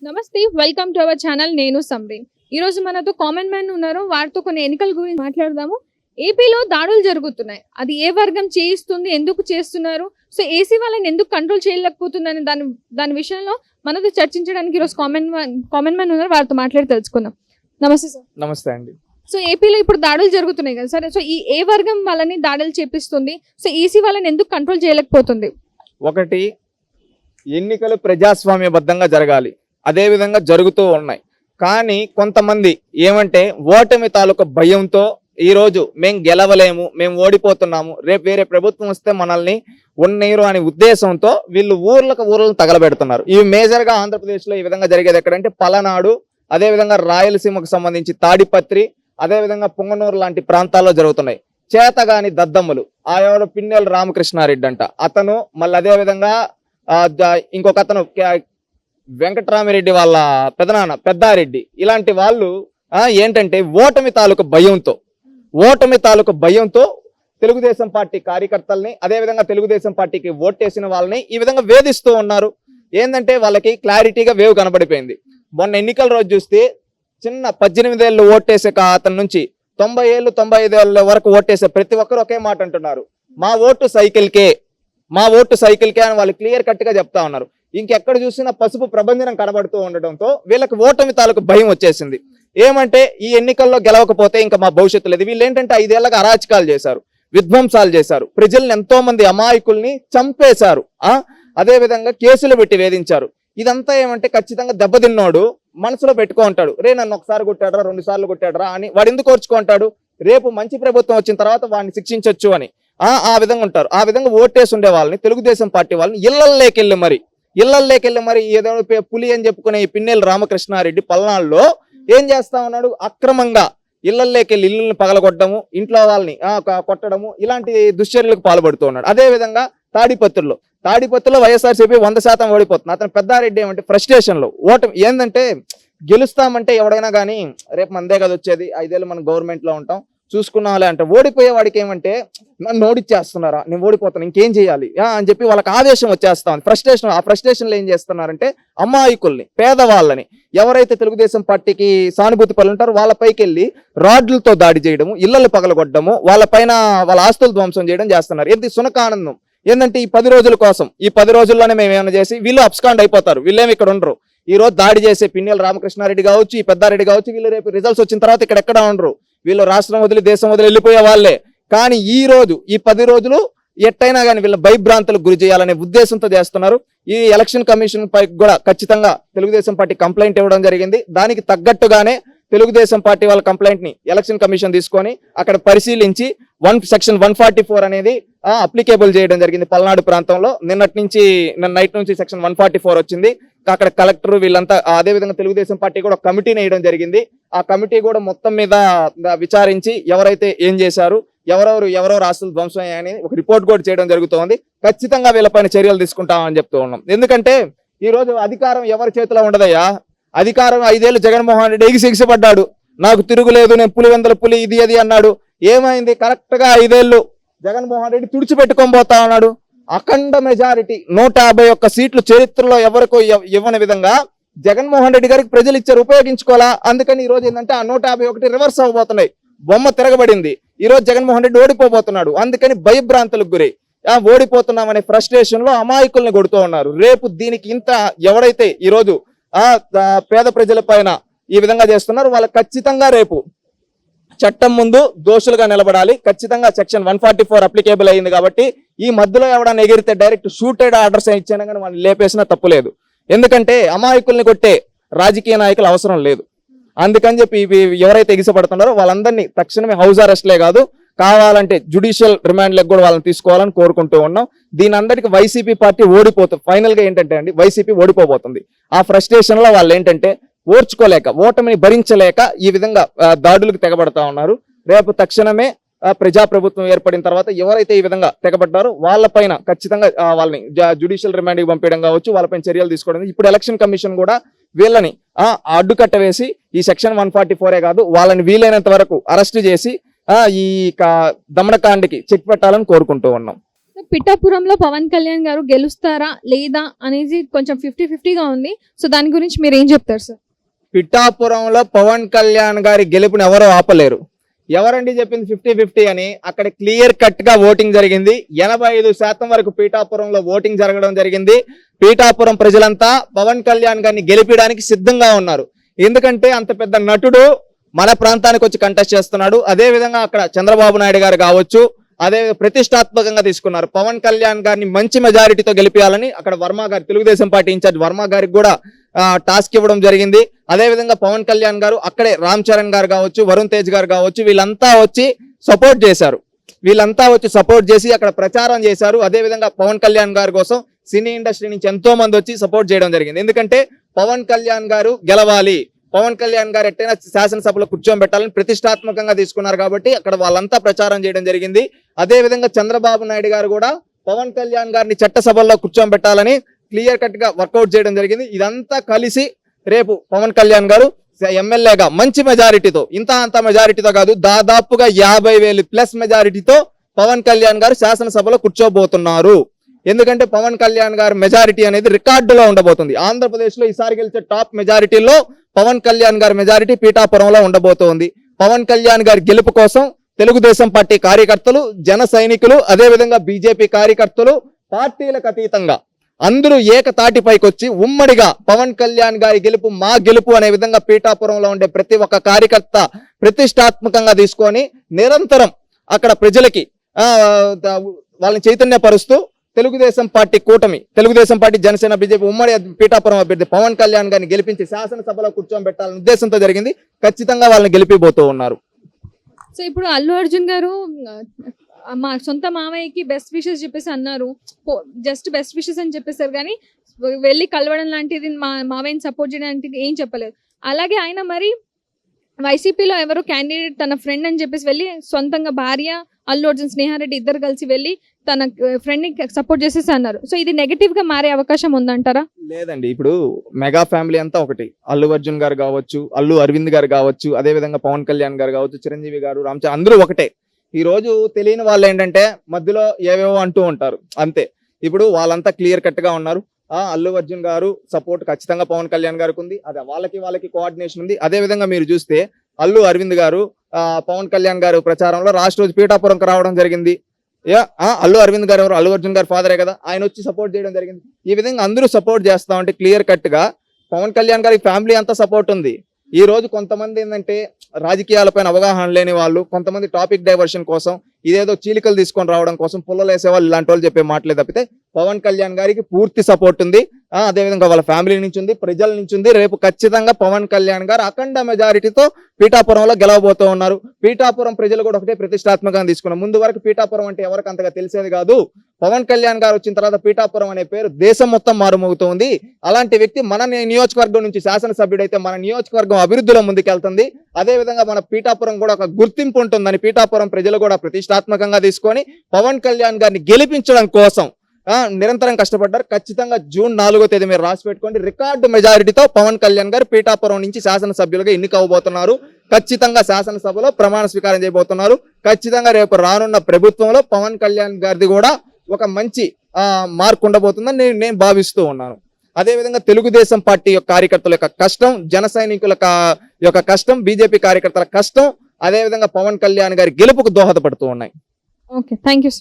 నమస్తే, welcome to our channel. నేను సంబరీన్. ఈ రోజు మనతో కామన్ మ్యాన్ ఉన్నారు. వారితో కొన్ని ఎన్నికల గురించి మాట్లాడదాము. ఏపీలో దాడులు జరుగుతున్నాయి. అది ఏ వర్గం చేయిస్తుంది, ఎందుకు చేస్తున్నారు, సో ఏసీ వాళ్ళని ఎందుకు కంట్రోల్ చేయలేకపోతుందని దాని విషయంలో మనతో చర్చించడానికి ఈరోజు కామన్ మ్యాన్ ఉన్నారు. వారితో మాట్లాడి తెలుసుకుందాం. నమస్తే సార్. నమస్తే అండి. సో ఏపీలో ఇప్పుడు దాడులు జరుగుతున్నాయి కదా సార్, సో ఈ ఏ వర్గం వాళ్ళని దాడులు చేపిస్తుంది, సో ఈసీ వాళ్ళని ఎందుకు కంట్రోల్ చేయలేకపోతుంది? ఒకటి, ఎన్నికలు ప్రజాస్వామ్యబద్ధంగా జరగాలి, అదే విధంగా జరుగుతూ ఉన్నాయి. కానీ కొంతమంది ఏమంటే ఓటమి తాలూకు భయంతో ఈరోజు మేము గెలవలేము, మేము ఓడిపోతున్నాము, రేపు వేరే ప్రభుత్వం వస్తే మనల్ని ఉన్నీరు అనే ఉద్దేశంతో వీళ్ళు ఊర్లను తగలబెడుతున్నారు. ఇవి మేజర్గా ఆంధ్రప్రదేశ్లో ఈ విధంగా జరిగేది ఎక్కడంటే పలనాడు, అదేవిధంగా రాయలసీమకు సంబంధించి తాడిపత్రి, అదేవిధంగా పొంగనూరు లాంటి ప్రాంతాల్లో జరుగుతున్నాయి. చేతగాని దద్దమ్ములు, ఆ ఎవరు పిన్నెల రామకృష్ణారెడ్డి అంట అతను, మళ్ళీ అదేవిధంగా ఇంకొక అతను వెంకటరామిరెడ్డి వాళ్ళ పెదనాన్న పెద్దారెడ్డి, ఇలాంటి వాళ్ళు ఏంటంటే ఓటమి తాలూకు భయంతో తెలుగుదేశం పార్టీ కార్యకర్తల్ని, అదేవిధంగా తెలుగుదేశం పార్టీకి ఓటేసిన వాళ్ళని ఈ విధంగా వేధిస్తూ ఉన్నారు. ఏంటంటే వాళ్ళకి క్లారిటీగా వేవ్ కనబడిపోయింది. మొన్న ఎన్నికల రోజు చూస్తే చిన్న 18 ఏళ్ళు ఓటేసే అతని నుంచి 90 ఏళ్ళు 95 ఏళ్ళ వరకు ఓటేసే ప్రతి ఒక్కరు ఒకే మాట అంటున్నారు, మా ఓటు సైకిల్కే అని వాళ్ళు క్లియర్ కట్ గా చెప్తా ఉన్నారు. ఇంకెక్కడ చూసినా పసుపు ప్రభంజనం కనబడుతూ ఉండడంతో వీళ్ళకి ఓటమి తాలూకు భయం వచ్చేసింది. ఏమంటే ఈ ఎన్నికల్లో గెలవకపోతే ఇంకా మా భవిష్యత్తు లేదు. వీళ్ళు ఏంటంటే 5 ఏళ్ళగా అరాచకాలు చేశారు, విధ్వంసాలు చేశారు, ప్రజల్ని ఎంతో మంది అమాయకుల్ని చంపేశారు, అదే విధంగా కేసులు పెట్టి వేధించారు. ఇదంతా ఏమంటే ఖచ్చితంగా దెబ్బతిన్నోడు మనసులో పెట్టుకుంటాడు, రే నన్ను ఒకసారి కొట్టాడరా 2 సార్లు కొట్టాడరా అని. వాడు ఎందుకు ఓర్చుకుంటాడు, రేపు మంచి ప్రభుత్వం వచ్చిన తర్వాత వాడిని శిక్షించవచ్చు అని ఆ విధంగా ఉంటారు. ఆ విధంగా ఓటేసి ఉండే వాళ్ళని తెలుగుదేశం పార్టీ వాళ్ళని ఇళ్లల్లోకెళ్ళి మరి ఏదో పులి అని చెప్పుకునే ఈ పిన్నెల రామకృష్ణారెడ్డి పల్నాడులో ఏం చేస్తా ఉన్నాడు, అక్రమంగా ఇళ్లల్లోకెళ్ళి ఇల్లుని పగలగొట్టడము, ఇంట్లో వాళ్ళని కొట్టడము, ఇలాంటి దుశ్చర్యలకు పాల్పడుతూ ఉన్నాడు. అదే విధంగా తాడిపత్రిలో వైఎస్ఆర్సీపీ 100% ఓడిపోతుంది. అతను పెద్దారెడ్డి ఏమంటే ఫ్రస్ట్రేషన్ లో ఓటమి ఏంటంటే గెలుస్తామంటే ఎవడైనా కానీ రేపు మందే కదా వచ్చేది, 5 ఏళ్ళు మనం గవర్నమెంట్ లో ఉంటాం చూసుకున్నాలే అంటే, ఓడిపోయే వాడికి ఏమంటే నన్ను ఓడిచ్చేస్తున్నారా, నేను ఓడిపోతాను ఇంకేం చేయాలి అని చెప్పి వాళ్ళకి ఆవేశం వచ్చేస్తా ఉంది, ఫ్రస్ట్రేషన్. ఆ ఫ్రస్ట్రేషన్ లో ఏం చేస్తున్నారంటే అమాయకుల్ని, పేదవాళ్ళని, ఎవరైతే తెలుగుదేశం పార్టీకి సానుభూతి పనులు ఉంటారో వాళ్ళపైకి వెళ్ళి రాడ్లతో దాడి చేయడము, ఇళ్లను పగలగొట్టడము, వాళ్ళ ఆస్తులు ధ్వంసం చేయడం చేస్తున్నారు. ఇది సునకానందం. ఏంటంటే ఈ 10 రోజుల కోసం, ఈ 10 రోజుల్లోనే మేము ఏమైనా చేసి వీళ్ళు అబ్స్కాండ్ అయిపోతారు, వీళ్ళేమి ఇక్కడ ఉండరు. ఈ రోజు దాడి చేసే పిన్నెల రామకృష్ణారెడ్డి కావచ్చు, ఈ పెద్దారెడ్డి కావచ్చు, వీళ్ళు రేపు రిజల్ట్స్ వచ్చిన తర్వాత ఇక్కడ ఎక్కడ ఉండరు, వీళ్ళు రాష్ట్రం వదిలి దేశం వదిలి వెళ్ళిపోయే వాళ్ళే. కానీ ఈ 10 రోజులు ఎట్టయినా కానీ వీళ్ళ భయభ్రాంతులకు గురి చేయాలనే ఉద్దేశంతో చేస్తున్నారు. ఈ ఎలక్షన్ కమిషన్ పై కూడా ఖచ్చితంగా తెలుగుదేశం పార్టీ కంప్లైంట్ ఇవ్వడం జరిగింది. దానికి తగ్గట్టుగానే తెలుగుదేశం పార్టీ వాళ్ళ కంప్లైంట్ ని ఎలక్షన్ కమిషన్ తీసుకొని అక్కడ పరిశీలించి సెక్షన్ 144 అనేది అప్లికేబుల్ చేయడం జరిగింది పల్నాడు ప్రాంతంలో. నిన్న నైట్ నుంచి సెక్షన్ 144 వచ్చింది. అక్కడ కలెక్టర్ వీళ్ళంతా, అదే విధంగా తెలుగుదేశం పార్టీ కూడా కమిటీని వేయడం జరిగింది. ఆ కమిటీ కూడా మొత్తం మీద విచారించి ఎవరైతే ఏం చేశారు, ఎవరెవరు ఆస్తులు ధ్వంసం అయ్యాయని ఒక రిపోర్ట్ కూడా చేయడం జరుగుతోంది. ఖచ్చితంగా వీళ్ళపైన చర్యలు తీసుకుంటామని చెప్తూ ఉన్నాం. ఎందుకంటే ఈ రోజు అధికారం ఎవరి చేతిలో ఉండదయ్యా. అధికారం 5 ఏళ్ళు జగన్మోహన్ రెడ్డి ఎగిసిపడ్డాడు, నాకు తిరుగులేదు, నేను పులివెందుల పులి ఇది అది అన్నాడు. ఏమైంది, కరెక్ట్ గా 5 ఏళ్ళు జగన్మోహన్ రెడ్డి తుడిచిపెట్టుకొని పోతా ఉన్నాడు. అఖండ మెజారిటీ 151 సీట్లు చరిత్రలో ఎవరికో ఇవ్వని విధంగా జగన్మోహన్ రెడ్డి గారికి ప్రజలు ఇచ్చారు, ఉపయోగించుకోవాలా. అందుకని ఈ రోజు ఏంటంటే ఆ 151 రివర్స్ అవ్వబోతున్నాయి, బొమ్మ తిరగబడింది. ఈ రోజు జగన్మోహన్ రెడ్డి ఓడిపోబోతున్నాడు. అందుకని భయభ్రాంతులకు గురై ఓడిపోతున్నామనే ఫ్రస్ట్రేషన్ లో అమాయకుల్ని కొడుతూ ఉన్నారు. రేపు దీనికి ఇంత ఎవరైతే ఈ రోజు పేద ప్రజల పైన ఈ విధంగా చేస్తున్నారు, వాళ్ళకి ఖచ్చితంగా రేపు చట్టం ముందు దోషులుగా నిలబడాలి. ఖచ్చితంగా సెక్షన్ 144 అప్లికేబుల్ అయ్యింది కాబట్టి ఈ మధ్యలో ఎవడన్నా ఎగిరితే డైరెక్ట్ షూటెడ్ ఆర్డర్స్ ఇచ్చాను కానీ వాళ్ళని లేపేసినా తప్పులేదు. ఎందుకంటే అమాయకుల్ని కొట్టే రాజకీయ నాయకులు అవసరం లేదు. అందుకని చెప్పి ఎవరైతే ఎగిసపడుతున్నారో వాళ్ళందరినీ తక్షణమే హౌస్ అరెస్ట్లే కాదు, కావాలంటే జ్యుడిషియల్ రిమాండ్లకు కూడా వాళ్ళని తీసుకోవాలని కోరుకుంటూ ఉన్నాం. దీని అందరికీ వైసీపీ పార్టీ ఓడిపోతుంది. ఫైనల్ గా ఏంటంటే అండి, వైసీపీ ఓడిపోబోతుంది. ఆ ఫ్రస్ట్రేషన్ లో వాళ్ళు ఏంటంటే ఓర్చుకోలేక, ఓటమిని భరించలేక ఈ విధంగా దాడులకు తెగబడతా ఉన్నారు. రేపు తక్షణమే ప్రజాప్రభుత్వం ఏర్పడిన తర్వాత ఎవరైతే ఈ విధంగా తెగబడ్డారో వాళ్ళపైన ఖచ్చితంగా వాళ్ళని జ్యుడిషియల్ రిమాండ్కి పంపించడం కావచ్చు, వాళ్ళపైన చర్యలు తీసుకోవడం. ఇప్పుడు ఎలక్షన్ కమిషన్ కూడా వీళ్ళని అడ్డుకట్ట వేసి ఈ సెక్షన్ 144 కాదు, వాళ్ళని వీలైనంత వరకు అరెస్ట్ చేసి ఈ దమనకాండకి చెక్ పెట్టాలని కోరుకుంటూ ఉన్నాం. పిఠాపురంలో పవన్ కళ్యాణ్ గారు గెలుస్తారా లేదా అనేది కొంచెం 50-50గా ఉంది. సో దాని గురించి మీరు ఏం చెప్తారు సార్? పిఠాపురంలో పవన్ కళ్యాణ్ గారి గెలుపుని ఎవరో ఆపలేరు. ఎవరండి చెప్పింది 50-50 అని? అక్కడ క్లియర్ కట్ గా ఓటింగ్ జరిగింది. 85% వరకు పిఠాపురంలో ఓటింగ్ జరగడం జరిగింది. పిఠాపురం ప్రజలంతా పవన్ కళ్యాణ్ గారిని గెలిపించడానికి సిద్ధంగా ఉన్నారు. ఎందుకంటే అంత పెద్ద నటుడు మన ప్రాంతానికి వచ్చి కంటెస్ట్ చేస్తున్నాడు. అదే విధంగా అక్కడ చంద్రబాబు నాయుడు గారు కావచ్చు, అదే ప్రతిష్టాత్మకంగా తీసుకున్నారు. పవన్ కళ్యాణ్ గారిని మంచి మెజారిటీతో గెలిపించాలని అక్కడ వర్మ గారు, తెలుగుదేశం పార్టీ ఇన్ఛార్జ్ వర్మ గారికి కూడా టాస్క్ ఇవ్వడం జరిగింది. అదే విధంగా పవన్ కళ్యాణ్ గారు అక్కడే రామ్ చరణ్ గారు కావచ్చు, వరుణ్ తేజ్ గారు కావచ్చు, వీళ్ళంతా వచ్చి సపోర్ట్ చేశారు. వీళ్ళంతా వచ్చి సపోర్ట్ చేసి అక్కడ ప్రచారం చేశారు. అదే విధంగా పవన్ కళ్యాణ్ గారి కోసం సినీ ఇండస్ట్రీ నుంచి ఎంతో మంది వచ్చి సపోర్ట్ చేయడం జరిగింది. ఎందుకంటే పవన్ కళ్యాణ్ గారు గెలవాలి, పవన్ కళ్యాణ్ గారు ఎట్టైనా శాసనసభలో కూర్చోబెట్టాలని ప్రతిష్టాత్మకంగా తీసుకున్నారు కాబట్టి అక్కడ వాళ్ళంతా ప్రచారం చేయడం జరిగింది. అదే విధంగా చంద్రబాబు నాయుడు గారు కూడా పవన్ కళ్యాణ్ గారిని చట్టసభల్లో కూర్చోబెట్టాలని క్లియర్ కట్ గా వర్కౌట్ చేయడం జరిగింది. ఇదంతా కలిసి రేపు పవన్ కళ్యాణ్ గారు ఎమ్మెల్యేగా మంచి మెజారిటీతో, అంత మెజారిటీతో కాదు, దాదాపుగా 50,000+ మెజారిటీతో పవన్ కళ్యాణ్ గారు శాసనసభలో కూర్చోబోతున్నారు. ఎందుకంటే పవన్ కళ్యాణ్ గారి మెజారిటీ అనేది రికార్డులో ఉండబోతుంది. ఆంధ్రప్రదేశ్ లో ఈసారి గెలిచే టాప్ మెజారిటీలో పవన్ కళ్యాణ్ గారి మెజారిటీ పిఠాపురంలో ఉండబోతోంది. పవన్ కళ్యాణ్ గారి గెలుపు కోసం తెలుగుదేశం పార్టీ కార్యకర్తలు, జన సైనికులు, అదే విధంగా బీజేపీ కార్యకర్తలు పార్టీలకు అతీతంగా అందరూ ఏకతాటిపైకి వచ్చి ఉమ్మడిగా పవన్ కళ్యాణ్ గారి గెలుపు మా గెలుపు అనే విధంగా పిఠాపురంలో ఉండే ప్రతి ఒక్క కార్యకర్త ప్రతిష్టాత్మకంగా తీసుకొని నిరంతరం అక్కడ ప్రజలకి వాళ్ళని చైతన్యపరుస్తూ తెలుగుదేశం పార్టీ కూటమి, తెలుగుదేశం పార్టీ, జనసేన, బీజేపీ ఉమ్మడి పిఠాపురం అభ్యర్థి పవన్ కళ్యాణ్ గారిని గెలిపించి శాసనసభలో కూర్చోబెట్టాలనే ఉద్దేశంతో జరిగింది. ఖచ్చితంగా వాళ్ళని గెలిపిపోతూ ఉన్నారు. సో ఇప్పుడు అల్లు అర్జున్ గారు మా సొంత మామయ్యకి బెస్ట్ విషెస్ చెప్పేసి అన్నారు. జస్ట్ బెస్ట్ విషెస్ అని చెప్పేసారు కానీ వెళ్ళి కలవడం లాంటిది, మా మామయ్యని సపోర్ట్ చేయడానికి ఏం చెప్పలేదు. అలాగే ఆయన మరి వైసీపీలో ఎవరో క్యాండిడేట్ తన ఫ్రెండ్ అని చెప్పేసి వెళ్ళి సొంతంగా భార్య, అల్లు అర్జున్, స్నేహారెడ్డి ఇద్దరు కలిసి వెళ్ళి తన ఫ్రెండ్ ని సపోర్ట్ చేసేసి అన్నారు. సో ఇది నెగటివ్ గా మారే అవకాశం ఉందంటారా? లేదండి, ఇప్పుడు మెగా ఫ్యామిలీ అంతా ఒకటి. అల్లు అర్జున్ గారు కావచ్చు, అల్లు అరవింద్ గారు కావచ్చు, అదే విధంగా పవన్ కళ్యాణ్ గారు కావచ్చు, చిరంజీవి గారు, రామ్ చరణ్, అందరూ ఒకటే. ఈ రోజు తెలియని వాళ్ళు ఏంటంటే మధ్యలో ఏవేవో అంటూ ఉంటారు అంతే. ఇప్పుడు వాళ్ళంతా క్లియర్ కట్ గా ఉన్నారు. అల్లు అర్జున్ గారు సపోర్ట్ ఖచ్చితంగా పవన్ కళ్యాణ్ గారికి ఉంది. అదే వాళ్ళకి కోఆర్డినేషన్ ఉంది. అదే విధంగా మీరు చూస్తే అల్లు అరవింద్ గారు పవన్ కళ్యాణ్ గారు ప్రచారంలో రాష్ట్ర రోజు పీఠాపురంకి రావడం జరిగింది. అల్లు అరవింద్ గారు ఎవరు? అల్లు అర్జున్ గారు ఫాదరే కదా, ఆయన వచ్చి సపోర్ట్ చేయడం జరిగింది. ఈ విధంగా అందరూ సపోర్ట్ చేస్తా ఉంటే క్లియర్ కట్ గా పవన్ కళ్యాణ్ గారికి ఫ్యామిలీ అంతా సపోర్ట్ ఉంది. ఈ రోజు కొంతమంది ఏంటంటే రాజకీయాలపైన అవగాహన లేని వాళ్ళు, కొంతమంది టాపిక్ డైవర్షన్ కోసం ఇదేదో చీలికలు తీసుకొని రావడం కోసం పుల్లలు వేసే వాళ్ళు ఇలాంటి వాళ్ళు చెప్పే మాటలే తప్పితే పవన్ కళ్యాణ్ గారికి పూర్తి సపోర్ట్ ఉంది. అదేవిధంగా వాళ్ళ ఫ్యామిలీ నుంచి ఉంది, ప్రజల నుంచి ఉంది. రేపు ఖచ్చితంగా పవన్ కళ్యాణ్ గారు అఖండ మెజారిటీతో పీఠాపురంలో గెలవబోతూ ఉన్నారు. పీఠాపురం ప్రజలు కూడా ఒకటే ప్రతిష్టాత్మకంగా తీసుకున్నారు. ముందు వరకు పీఠాపురం అంటే ఎవరికి అంతగా తెలిసేది కాదు. పవన్ కళ్యాణ్ గారు వచ్చిన తర్వాత పీఠాపురం అనే పేరు దేశం మొత్తం మారుమోగుతోంది. అలాంటి వ్యక్తి మన నియోజకవర్గం నుంచి శాసనసభ్యుడైతే మన నియోజకవర్గం అభివృద్ధిలో ముందుకెళ్తుంది. అదే విధంగా మన పీఠాపురం కూడా ఒక గుర్తింపు ఉంటుందని పీఠాపురం ప్రజలు కూడా ప్రతిష్టాత్మకంగా తీసుకొని పవన్ కళ్యాణ్ గారిని గెలిపించడం కోసం నిరంతరం కష్టపడ్డారు. ఖచ్చితంగా జూన్ 4వ తేదీ మీరు రాసి పెట్టుకోండి. రికార్డు మెజారిటీతో పవన్ కళ్యాణ్ గారు పీఠాపురం నుంచి శాసనసభ్యులుగా ఎన్నికవబోతున్నారు. ఖచ్చితంగా శాసనసభలో ప్రమాణ స్వీకారం చేయబోతున్నారు. ఖచ్చితంగా రేపు రానున్న ప్రభుత్వంలో పవన్ కళ్యాణ్ గారిది కూడా ఒక మంచి మార్క్ ఉండబోతుందని నేను భావిస్తూ ఉన్నాను. అదేవిధంగా తెలుగుదేశం పార్టీ యొక్క కార్యకర్తల యొక్క కష్టం, జన సైనికుల యొక్క కష్టం, బీజేపీ కార్యకర్తల కష్టం, అదేవిధంగా పవన్ కళ్యాణ్ గారి గెలుపుకు దోహదపడుతూ ఉన్నాయి. Okay, thank you.